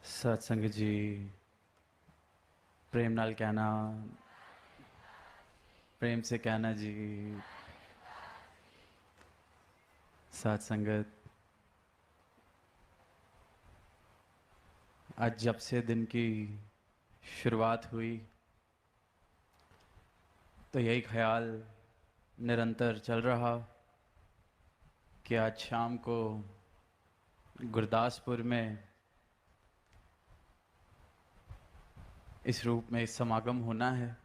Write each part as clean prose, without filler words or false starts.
सत्संग जी प्रेम नाल कहना, प्रेम से कहना जी। सत्संगत आज जब से दिन की शुरुआत हुई तो यही ख्याल निरंतर चल रहा कि आज शाम को गुरदासपुर में इस रूप में इस समागम होना है।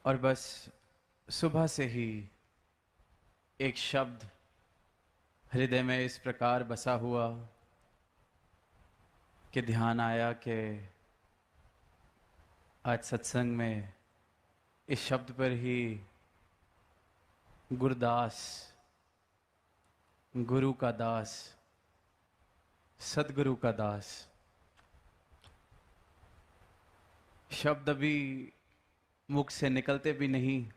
और बस सुबह से ही एक शब्द हृदय में इस प्रकार बसा हुआ कि ध्यान आया कि आज सत्संग में इस शब्द पर ही गुरदास, गुरु का दास, सदगुरु का दास शब्द अभी मुख से निकलते भी नहीं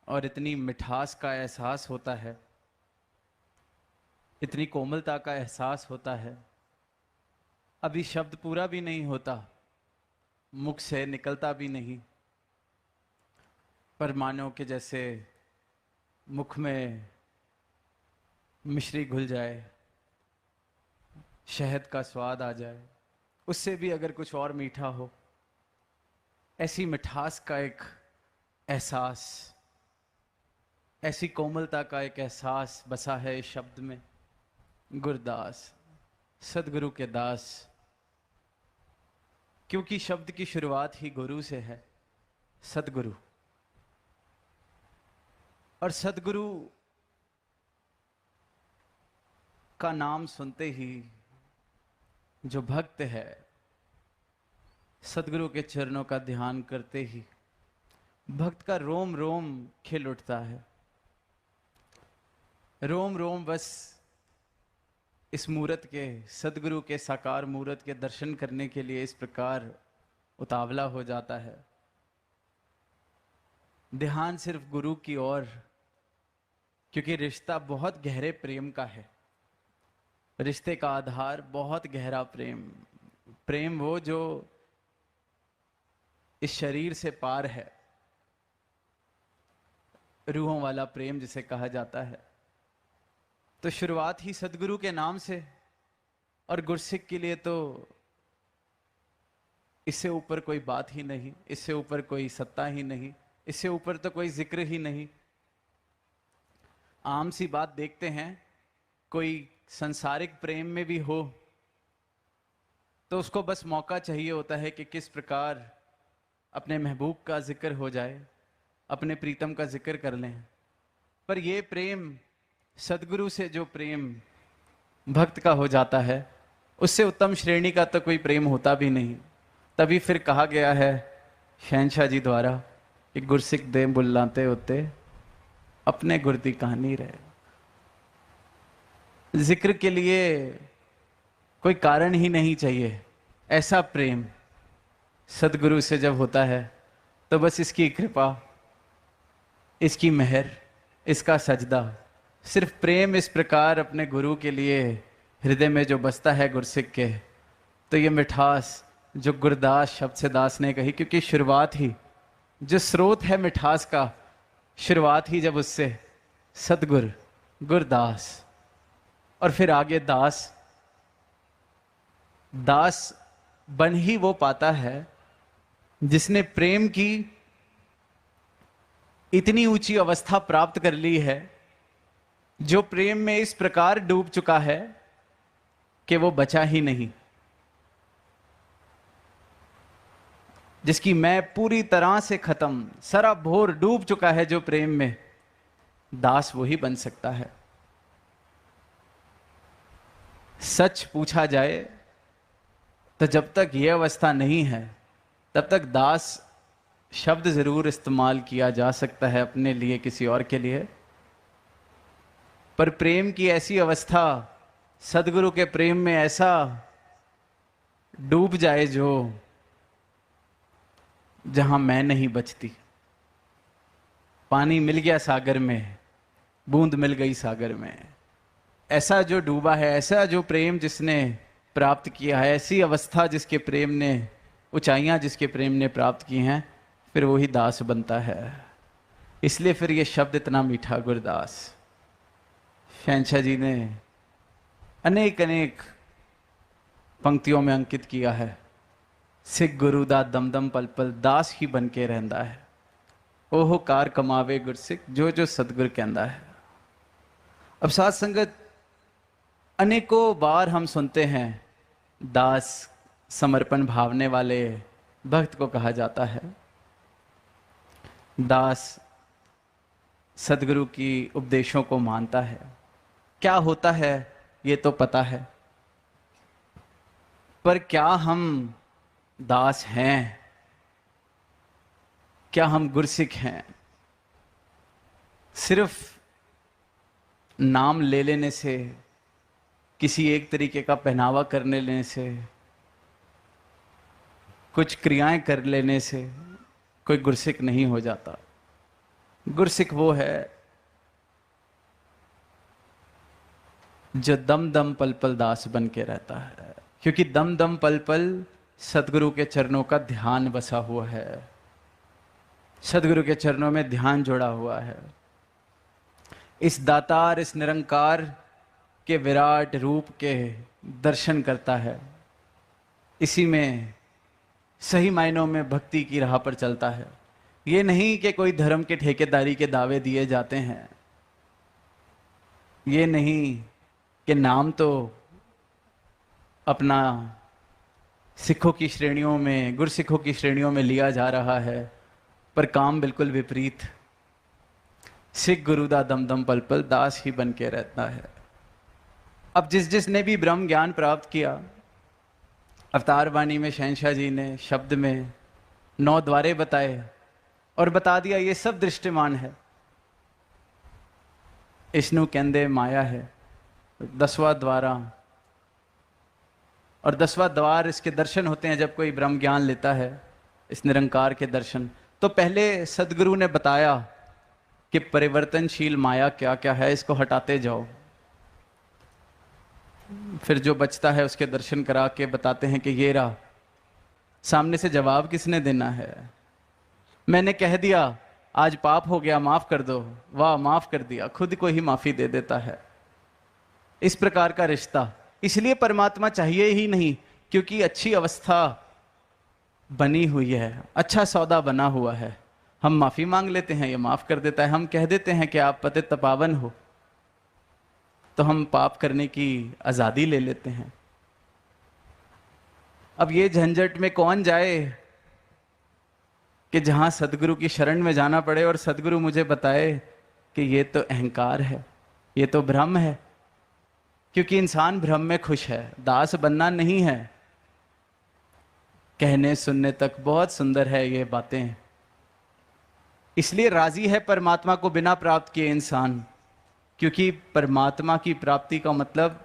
और इतनी मिठास का एहसास होता है, इतनी कोमलता का एहसास होता है। अभी शब्द पूरा भी नहीं होता, मुख से निकलता भी नहीं, पर मानो कि जैसे मुख में मिश्री घुल जाए, शहद का स्वाद आ जाए, उससे भी अगर कुछ और मीठा हो, ऐसी मिठास का एक एहसास, ऐसी कोमलता का एक एहसास बसा है इस शब्द में। गुरदास, सदगुरु के दास, क्योंकि शब्द की शुरुआत ही गुरु से है, सदगुरु। और सदगुरु का नाम सुनते ही जो भक्त है, सदगुरु के चरणों का ध्यान करते ही भक्त का रोम रोम खिल उठता है। रोम रोम बस इस मूरत के, सदगुरु के साकार मूरत के दर्शन करने के लिए इस प्रकार उतावला हो जाता है। ध्यान सिर्फ गुरु की ओर, क्योंकि रिश्ता बहुत गहरे प्रेम का है। रिश्ते का आधार बहुत गहरा प्रेम, प्रेम वो जो इस शरीर से पार है, रूहों वाला प्रेम जिसे कहा जाता है। तो शुरुआत ही सदगुरु के नाम से, और गुरसिक के लिए तो इससे ऊपर कोई बात ही नहीं, इससे ऊपर कोई सत्ता ही नहीं, इससे ऊपर तो कोई जिक्र ही नहीं। आम सी बात देखते हैं, कोई संसारिक प्रेम में भी हो तो उसको बस मौका चाहिए होता है कि किस प्रकार अपने महबूब का जिक्र हो जाए, अपने प्रीतम का जिक्र कर लें। पर ये प्रेम, सदगुरु से जो प्रेम भक्त का हो जाता है, उससे उत्तम श्रेणी का तो कोई प्रेम होता भी नहीं। तभी फिर कहा गया है शहनशाह जी द्वारा कि गुरसिख दे बुलाते होते अपने गुर दी कहानी रहे। जिक्र के लिए कोई कारण ही नहीं चाहिए। ऐसा प्रेम सदगुरु से जब होता है तो बस इसकी कृपा, इसकी मेहर, इसका सजदा, सिर्फ प्रेम इस प्रकार अपने गुरु के लिए हृदय में जो बसता है गुरसिख के, तो ये मिठास जो गुरदास शब्द से दास ने कही, क्योंकि शुरुआत ही जो स्रोत है मिठास का, शुरुआत ही जब उससे सदगुर, गुरदास, और फिर आगे दास। दास बन ही वो पाता है जिसने प्रेम की इतनी ऊंची अवस्था प्राप्त कर ली है, जो प्रेम में इस प्रकार डूब चुका है कि वो बचा ही नहीं, जिसकी मैं पूरी तरह से खत्म, सराबोर डूब चुका है जो प्रेम में, दास वही बन सकता है। सच पूछा जाए तो जब तक यह अवस्था नहीं है तब तक दास शब्द जरूर इस्तेमाल किया जा सकता है अपने लिए, किसी और के लिए। पर प्रेम की ऐसी अवस्था, सदगुरु के प्रेम में ऐसा डूब जाए जो जहां मैं नहीं बचती। पानी मिल गया सागर में, बूंद मिल गई सागर में, ऐसा जो डूबा है, ऐसा जो प्रेम जिसने प्राप्त किया है, ऐसी अवस्था जिसके प्रेम ने, ऊंचाइयां जिसके प्रेम ने प्राप्त की हैं, फिर वही दास बनता है। इसलिए फिर ये शब्द इतना मीठा, गुरदास। शहंशाह जी ने अनेक अनेक पंक्तियों में अंकित किया है, सिख गुरु दा दम दम पल पल दास ही बन के रहंदा है, ओहो कार कमावे गुरसिख जो जो सतगुर कहंदा है। अब साथ संगत, अनेकों बार हम सुनते हैं दास समर्पण भावने वाले भक्त को कहा जाता है। दास सदगुरु की उपदेशों को मानता है। क्या होता है ये तो पता है, पर क्या हम दास हैं? क्या हम गुरसिख हैं? सिर्फ नाम ले लेने से, किसी एक तरीके का पहनावा करने लेने से, कुछ क्रियाएं कर लेने से कोई गुरसिख नहीं हो जाता। गुरसिख वो है जो दम दम पल पल दास बन के रहता है, क्योंकि दम दम पल पल सदगुरु के चरणों का ध्यान बसा हुआ है, सदगुरु के चरणों में ध्यान जुड़ा हुआ है। इस दातार, इस निरंकार के विराट रूप के दर्शन करता है, इसी में सही मायनों में भक्ति की राह पर चलता है। ये नहीं कि कोई धर्म के ठेकेदारी के दावे दिए जाते हैं, ये नहीं कि नाम तो अपना सिखों की श्रेणियों में, गुरसिखों की श्रेणियों में लिया जा रहा है, पर काम बिल्कुल विपरीत। सिख गुरु दा दम दम पल पल दास ही बन के रहता है। अब जिसने भी ब्रह्म ज्ञान प्राप्त किया, अवतार वाणी में शहंशाह जी ने शब्द में 9 द्वारे बताए और बता दिया ये सब दृष्टिमान है। इसनू कहंदे माया है 10वां द्वारा, और 10वां द्वार इसके दर्शन होते हैं जब कोई ब्रह्म ज्ञान लेता है, इस निरंकार के दर्शन। तो पहले सदगुरु ने बताया कि परिवर्तनशील माया क्या क्या है, इसको हटाते जाओ। फिर जो बचता है उसके दर्शन करा के बताते हैं कि ये रहा। सामने से जवाब किसने देना है? मैंने कह दिया आज पाप हो गया, माफ कर दो, वाह माफ कर दिया, खुद को ही माफी दे देता है। इस प्रकार का रिश्ता। इसलिए परमात्मा चाहिए ही नहीं, क्योंकि अच्छी अवस्था बनी हुई है, अच्छा सौदा बना हुआ है। हम माफी मांग लेते हैं, ये माफ कर देता है। हम कह देते हैं कि आप पतित पावन हो, तो हम पाप करने की आजादी ले लेते हैं। अब ये झंझट में कौन जाए कि जहां सदगुरु की शरण में जाना पड़े और सदगुरु मुझे बताए कि ये तो अहंकार है, ये तो भ्रम है। क्योंकि इंसान भ्रम में खुश है, दास बनना नहीं है। कहने सुनने तक बहुत सुंदर है ये बातें, इसलिए राजी है परमात्मा को बिना प्राप्त किए इंसान, क्योंकि परमात्मा की प्राप्ति का मतलब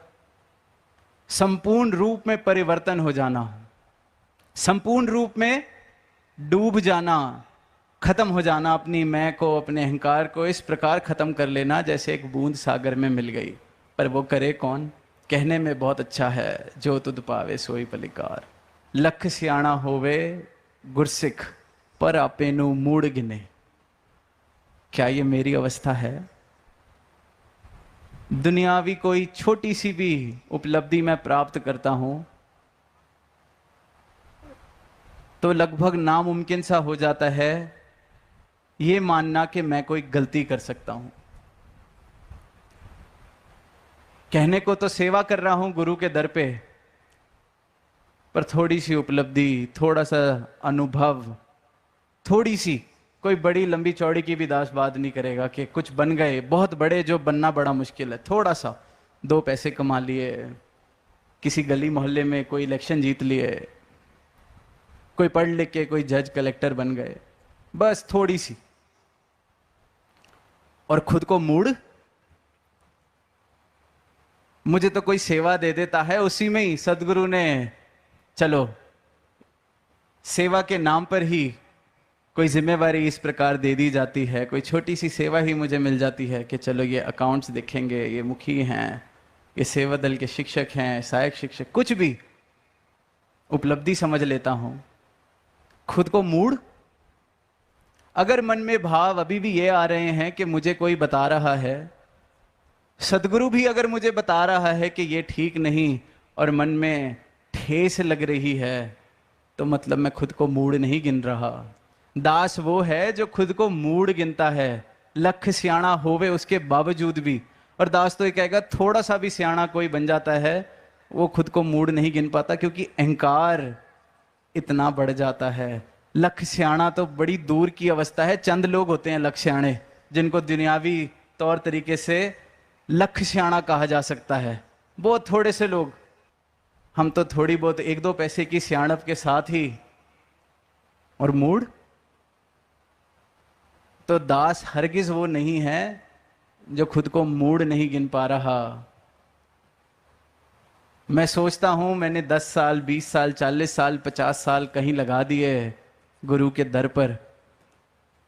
संपूर्ण रूप में परिवर्तन हो जाना, संपूर्ण रूप में डूब जाना, खत्म हो जाना, अपनी मैं को, अपने अहंकार को इस प्रकार खत्म कर लेना जैसे एक बूंद सागर में मिल गई। पर वो करे कौन? कहने में बहुत अच्छा है, जो तुद पावे सोई पलिकार, लख सियाणा होवे गुरसिख पर आपे नू मूड़ गिने। क्या ये मेरी अवस्था है? दुनियावी कोई छोटी सी भी उपलब्धि मैं प्राप्त करता हूं तो लगभग नामुमकिन सा हो जाता है ये मानना कि मैं कोई गलती कर सकता हूं। कहने को तो सेवा कर रहा हूं गुरु के दर पे, पर थोड़ी सी उपलब्धि, थोड़ा सा अनुभव, थोड़ी सी, कोई बड़ी लंबी चौड़ी की भी दास बात नहीं करेगा कि कुछ बन गए बहुत बड़े, जो बनना बड़ा मुश्किल है। थोड़ा सा 2 पैसे कमा लिए, किसी गली मोहल्ले में कोई इलेक्शन जीत लिए, कोई पढ़ लिख के कोई जज कलेक्टर बन गए, बस थोड़ी सी, और खुद को मूड, मुझे तो कोई सेवा दे देता है, उसी में ही सदगुरु ने चलो सेवा के नाम पर ही कोई जिम्मेवारी इस प्रकार दे दी जाती है, कोई छोटी सी सेवा ही मुझे मिल जाती है कि चलो ये अकाउंट्स देखेंगे, ये मुखी हैं, ये सेवा दल के शिक्षक हैं, सहायक शिक्षक, कुछ भी उपलब्धि समझ लेता हूं। खुद को मूड, अगर मन में भाव अभी भी ये आ रहे हैं कि मुझे कोई बता रहा है, सदगुरु भी अगर मुझे बता रहा है कि ये ठीक नहीं, और मन में ठेस लग रही है, तो मतलब मैं खुद को मूड नहीं गिन रहा। दास वो है जो खुद को मूड गिनता है, लख सियाणा होवे उसके बावजूद भी। और दास तो ये कहेगा, थोड़ा सा भी सियाणा कोई बन जाता है, वो खुद को मूड नहीं गिन पाता, क्योंकि अहंकार इतना बढ़ जाता है। लख सियाणा तो बड़ी दूर की अवस्था है। चंद लोग होते हैं लख सियाणे, जिनको दुनियावी तौर तरीके से लख सियाणा कहा जा सकता है। बहुत थोड़े से लोग। हम तो थोड़ी बहुत 1-2 पैसे की सियाणप के साथ ही, और मूड तो दास हरगिज वो नहीं है जो खुद को मूड नहीं गिन पा रहा। मैं सोचता हूं मैंने 10 साल, 20 साल, 40 साल, 50 साल कहीं लगा दिए गुरु के दर पर,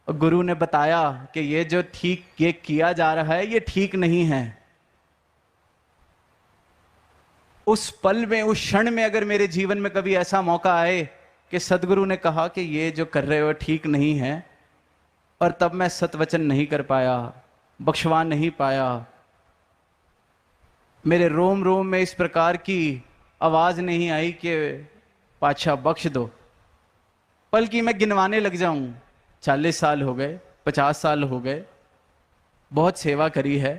और गुरु ने बताया कि ये जो ठीक ये किया जा रहा है ये ठीक नहीं है। उस पल में, उस क्षण में अगर मेरे जीवन में कभी ऐसा मौका आए कि सदगुरु ने कहा कि ये जो कर रहे हो ठीक नहीं है, और तब मैं सतवचन नहीं कर पाया, बख्शवा नहीं पाया, मेरे रोम रोम में इस प्रकार की आवाज नहीं आई कि पातशाह बख्श दो, बल्कि मैं गिनवाने लग जाऊं, 40 साल हो गए, 50 साल हो गए, बहुत सेवा करी है,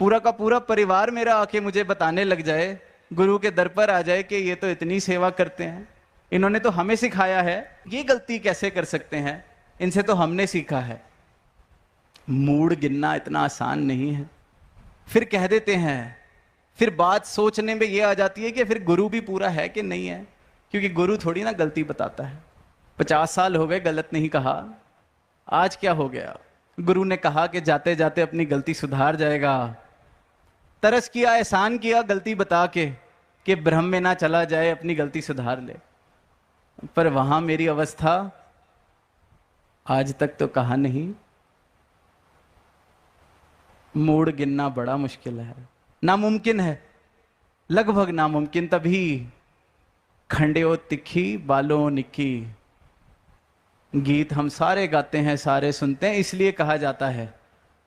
पूरा का पूरा परिवार मेरा आके मुझे बताने लग जाए, गुरु के दर पर आ जाए कि ये तो इतनी सेवा करते हैं, इन्होंने तो हमें सिखाया है, ये गलती कैसे कर सकते हैं, इनसे तो हमने सीखा है। मूड गिनना इतना आसान नहीं है। फिर कह देते हैं, फिर बात सोचने में ये आ जाती है कि फिर गुरु भी पूरा है कि नहीं है, क्योंकि गुरु थोड़ी ना गलती बताता है। 50 साल हो गए गलत नहीं कहा, आज क्या हो गया? गुरु ने कहा कि जाते जाते अपनी गलती सुधार जाएगा। तरस किया, एहसान किया गलती बता के कि भ्रम में ना चला जाए, अपनी गलती सुधार ले। पर वहां मेरी अवस्था आज तक तो कहा नहीं। मूड गिनना बड़ा मुश्किल है, नामुमकिन है, लगभग नामुमकिन। तभी खंड्यो तिखी बालों निकी, गीत हम सारे गाते हैं, सारे सुनते हैं, इसलिए कहा जाता है।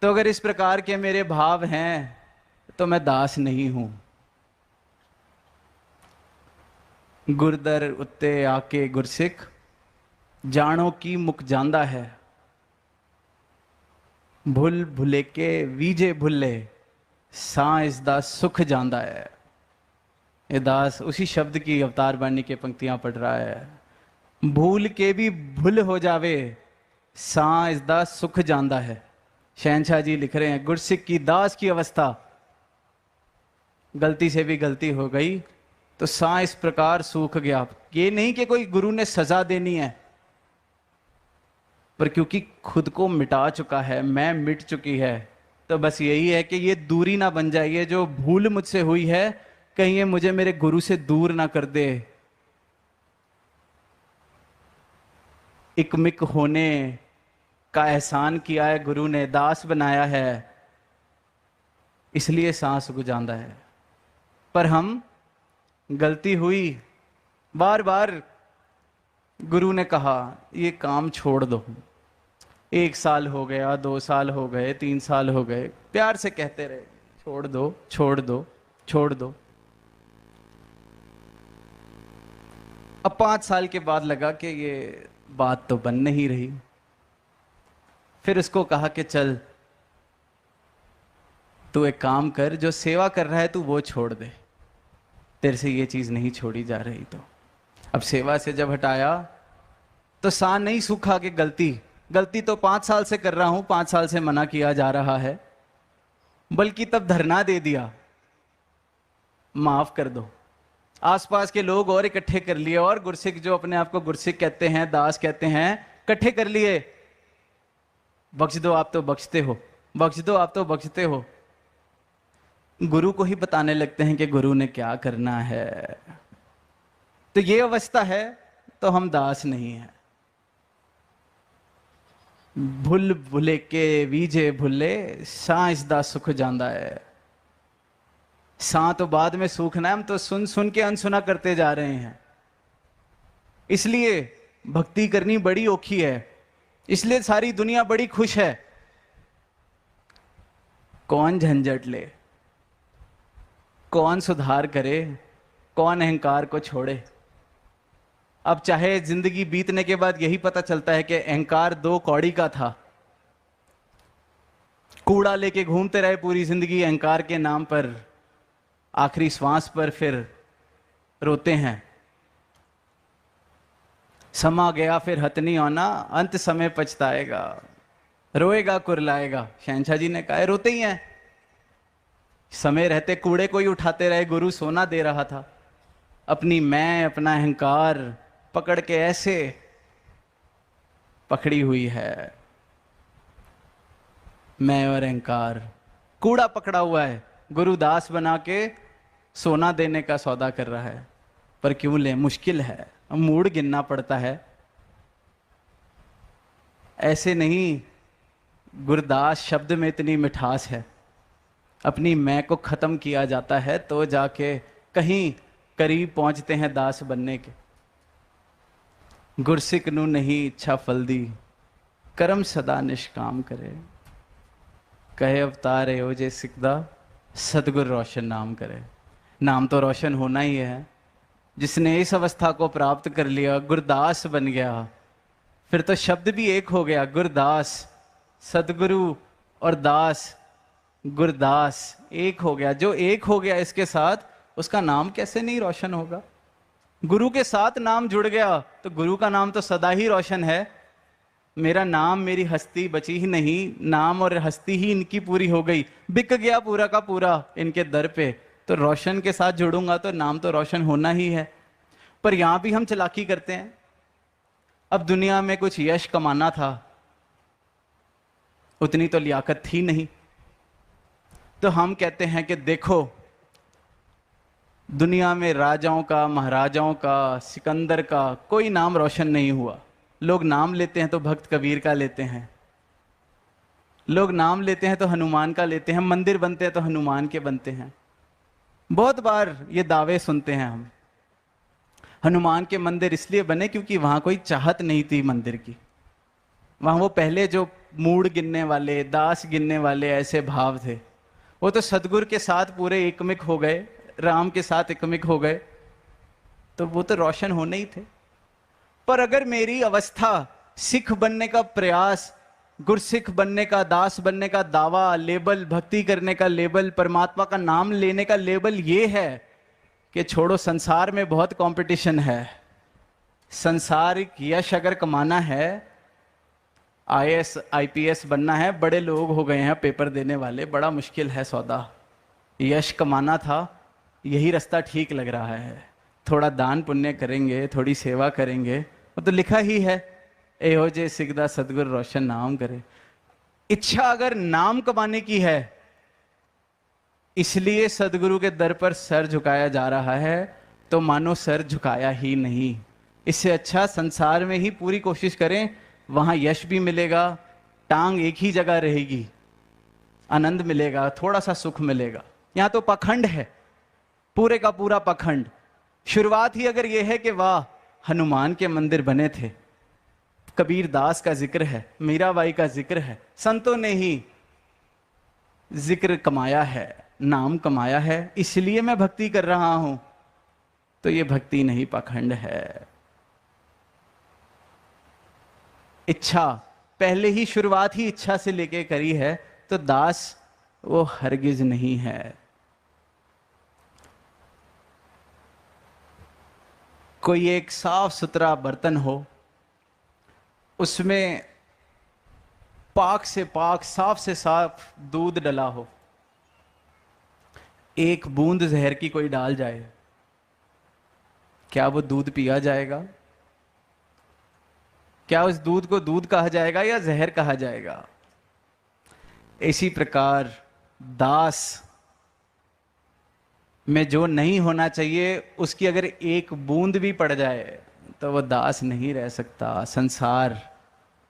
तो अगर इस प्रकार के मेरे भाव हैं तो मैं दास नहीं हूं। गुरदर उत्ते आके गुरसिख, जानो की मुक जांदा है, भुल भुले के वीजे भुले, सा इसदा सुख जांदा है। ये दास उसी शब्द की अवतार बाणी के पंक्तियां पढ़ रहा है। भूल के भी भूल हो जावे, सा इसदा सुख जांदा है। शहनशाह जी लिख रहे हैं, गुरसिख की दास की अवस्था, गलती से भी गलती हो गई तो सा इस प्रकार सूख गया। ये नहीं कि कोई गुरु ने सजा देनी है, पर क्योंकि खुद को मिटा चुका है, मैं मिट चुकी है, तो बस यही है कि ये दूरी ना बन जाए। ये जो भूल मुझसे हुई है, कहीं ये मुझे मेरे गुरु से दूर ना कर दे। इकमिक होने का एहसान किया है गुरु ने, दास बनाया है, इसलिए सांस गुजांदा है। पर हम, गलती हुई, बार बार गुरु ने कहा ये काम छोड़ दो। 1 साल हो गया, 2 साल हो गए, 3 साल हो गए, प्यार से कहते रहे, छोड़ दो, छोड़ दो, छोड़ दो। अब 5 साल के बाद लगा कि ये बात तो बन नहीं रही। फिर उसको कहा कि चल तू एक काम कर, जो सेवा कर रहा है तू वो छोड़ दे, तेरे से ये चीज नहीं छोड़ी जा रही। तो अब सेवा से जब हटाया तो सा नहीं सूखा कि गलती तो 5 साल से कर रहा हूं, 5 साल से मना किया जा रहा है, बल्कि तब धरना दे दिया, माफ कर दो। आसपास के लोग और इकट्ठे कर लिए, और गुरसिख जो अपने आप को गुरसिख कहते हैं, दास कहते हैं, इकट्ठे कर लिए, बख्श दो आप तो बख्शते हो, बख्श दो आप तो बख्शते हो। गुरु को ही बताने लगते हैं कि गुरु ने क्या करना है। तो ये अवस्था है तो हम दास नहीं है। भुल भुले के वीजे भुले, सा इसदा सुख जांदा है। सा तो बाद में सूखना है, हम तो सुन सुन के अनसुना करते जा रहे हैं। इसलिए भक्ति करनी बड़ी औखी है, इसलिए सारी दुनिया बड़ी खुश है। कौन झंझट ले, कौन सुधार करे, कौन अहंकार को छोड़े। अब चाहे जिंदगी बीतने के बाद यही पता चलता है कि अहंकार 2 कौड़ी का था। कूड़ा लेके घूमते रहे पूरी जिंदगी अहंकार के नाम पर, आखिरी श्वास पर फिर रोते हैं। समा गया फिर हथ नहीं आना, अंत समय पछताएगा, रोएगा कुरलाएगा। शहंशाह जी ने कहा रोते ही हैं। समय रहते कूड़े को ही उठाते रहे। गुरु सोना दे रहा था, अपनी मैं अपना अहंकार पकड़ के ऐसे पकड़ी हुई है। मैं और अहंकार कूड़ा पकड़ा हुआ है, गुरु दास बना के सोना देने का सौदा कर रहा है। पर क्यों ले, मुश्किल है, मूड गिनना पड़ता है। ऐसे नहीं, गुरदास शब्द में इतनी मिठास है। अपनी मैं को खत्म किया जाता है तो जाके कहीं करीब पहुंचते हैं दास बनने के। गुरसिक नू नहीं इच्छा फल दी, कर्म सदा निष्काम करे। कहे अवतार हो जे सिकदा, सतगुर रोशन नाम करे। नाम तो रोशन होना ही है। जिसने इस अवस्था को प्राप्त कर लिया, गुरदास बन गया, फिर तो शब्द भी एक हो गया। गुरदास, सतगुरु और दास, गुरदास एक हो गया। जो एक हो गया इसके साथ, उसका नाम कैसे नहीं रोशन होगा। गुरु के साथ नाम जुड़ गया तो गुरु का नाम तो सदा ही रोशन है। मेरा नाम, मेरी हस्ती बची ही नहीं, नाम और हस्ती ही इनकी पूरी हो गई। बिक गया पूरा का पूरा इनके दर पे, तो रोशन के साथ जुड़ूंगा तो नाम तो रोशन होना ही है। पर यहां भी हम चालाकी करते हैं। अब दुनिया में कुछ यश कमाना था, उतनी तो लियाकत थी नहीं, तो हम कहते हैं कि देखो, दुनिया में राजाओं का, महाराजाओं का, सिकंदर का कोई नाम रोशन नहीं हुआ। लोग नाम लेते हैं तो भक्त कबीर का लेते हैं, लोग नाम लेते हैं तो हनुमान का लेते हैं, मंदिर बनते हैं तो हनुमान के बनते हैं। बहुत बार ये दावे सुनते हैं हम। हनुमान के मंदिर इसलिए बने क्योंकि वहां कोई चाहत नहीं थी मंदिर की। वहां वो पहले जो मूड गिनने वाले, दास गिनने वाले ऐसे भाव थे, वो तो सदगुरु के साथ पूरे एकमिक हो गए, राम के साथ एकमिक हो गए, तो वो तो रोशन होने ही थे। पर अगर मेरी अवस्था सिख बनने का प्रयास, गुरसिख बनने का, दास बनने का दावा, लेबल, भक्ति करने का लेबल, परमात्मा का नाम लेने का लेबल ये है कि छोड़ो, संसार में बहुत कंपटीशन है, संसारिक यश अगर कमाना है, आईएएस आईपीएस बनना है, बड़े लोग हो गए हैं पेपर देने वाले, बड़ा मुश्किल है सौदा। यश कमाना था, यही रास्ता ठीक लग रहा है। थोड़ा दान पुण्य करेंगे, थोड़ी सेवा करेंगे, वो तो लिखा ही है, एहो जे सिकदा सतगुरु रोशन नाम करे। इच्छा अगर नाम कमाने की है, इसलिए सदगुरु के दर पर सर झुकाया जा रहा है, तो मानो सर झुकाया ही नहीं। इससे अच्छा संसार में ही पूरी कोशिश करें, वहां यश भी मिलेगा, टांग एक ही जगह रहेगी, आनंद मिलेगा, थोड़ा सा सुख मिलेगा। यहां तो पाखंड है, पूरे का पूरा पाखंड। शुरुआत ही अगर यह है कि वाह, हनुमान के मंदिर बने थे, कबीर दास का जिक्र है, मीराबाई का जिक्र है, संतों ने ही जिक्र कमाया है, नाम कमाया है, इसलिए मैं भक्ति कर रहा हूं, तो यह भक्ति नहीं, पाखंड है। इच्छा पहले ही, शुरुआत ही इच्छा से लेके करी है, तो दास वो हरगिज नहीं है। कोई एक साफ सुथरा बर्तन हो, उसमें पाक से पाक, साफ से साफ दूध डला हो, एक बूंद जहर की कोई डाल जाए, क्या वो दूध पिया जाएगा? क्या उस दूध को दूध कहा जाएगा या जहर कहा जाएगा? इसी प्रकार दास में जो नहीं होना चाहिए, उसकी अगर एक बूंद भी पड़ जाए तो वो दास नहीं रह सकता। संसार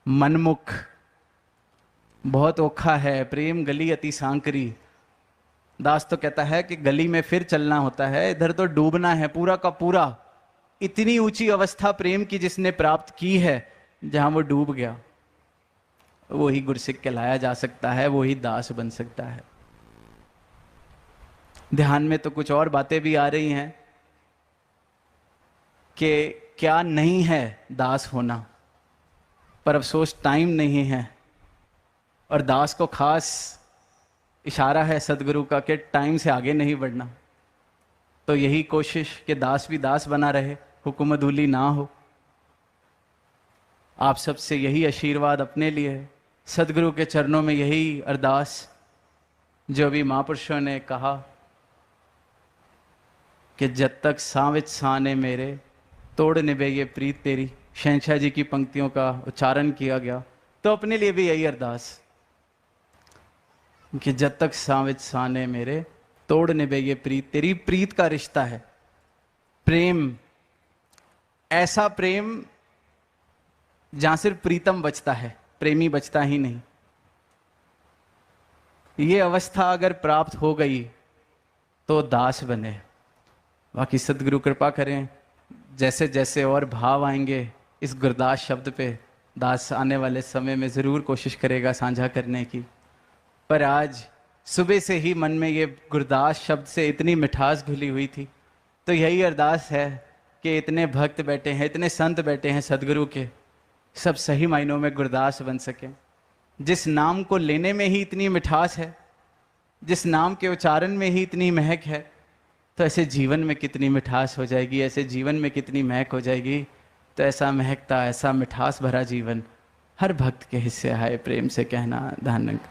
मनमुख बहुत ओखा है, प्रेम गली अति सांकरी। दास तो कहता है कि गली में फिर चलना होता है, इधर तो डूबना है पूरा का पूरा। इतनी ऊंची अवस्था प्रेम की जिसने प्राप्त की है, जहां वो डूब गया, वो ही गुरसिक कहलाया जा सकता है, वो ही दास बन सकता है। ध्यान में तो कुछ और बातें भी आ रही हैं कि क्या नहीं है दास होना, पर अफसोस टाइम नहीं है। और दास को खास इशारा है सदगुरु का कि टाइम से आगे नहीं बढ़ना। तो यही कोशिश कि दास भी दास बना रहे, हुक्म अधूली ना हो। आप सबसे यही आशीर्वाद अपने लिए है, सदगुरु के चरणों में यही अरदास जो अभी महापुरुषों ने कहा कि जब तक सांवित साने मेरे तोड़ निभे ये प्रीत तेरी। शहंशाह जी की पंक्तियों का उच्चारण किया गया। तो अपने लिए भी यही अरदास कि जब तक सांवित साने मेरे तोड़ निभे ये प्रीत तेरी। प्रीत का रिश्ता है, प्रेम, ऐसा प्रेम जहां सिर्फ प्रीतम बचता है, प्रेमी बचता ही नहीं। ये अवस्था अगर प्राप्त हो गई तो दास बने। बाकी सदगुरु कृपा करें, जैसे जैसे और भाव आएंगे इस गुरदास शब्द पे, दास आने वाले समय में ज़रूर कोशिश करेगा साझा करने की। पर आज सुबह से ही मन में ये गुरदास शब्द से इतनी मिठास घुली हुई थी, तो यही अरदास है कि इतने भक्त बैठे हैं, इतने संत बैठे हैं सदगुरु के, सब सही मायनों में गुरदास बन सकें। जिस नाम को लेने में ही इतनी मिठास है, जिस नाम के उच्चारण में ही इतनी महक है, तो ऐसे जीवन में कितनी मिठास हो जाएगी, ऐसे जीवन में कितनी महक हो जाएगी। तो ऐसा महकता, ऐसा मिठास भरा जीवन हर भक्त के हिस्से आए, प्रेम से कहना धन्यवाद।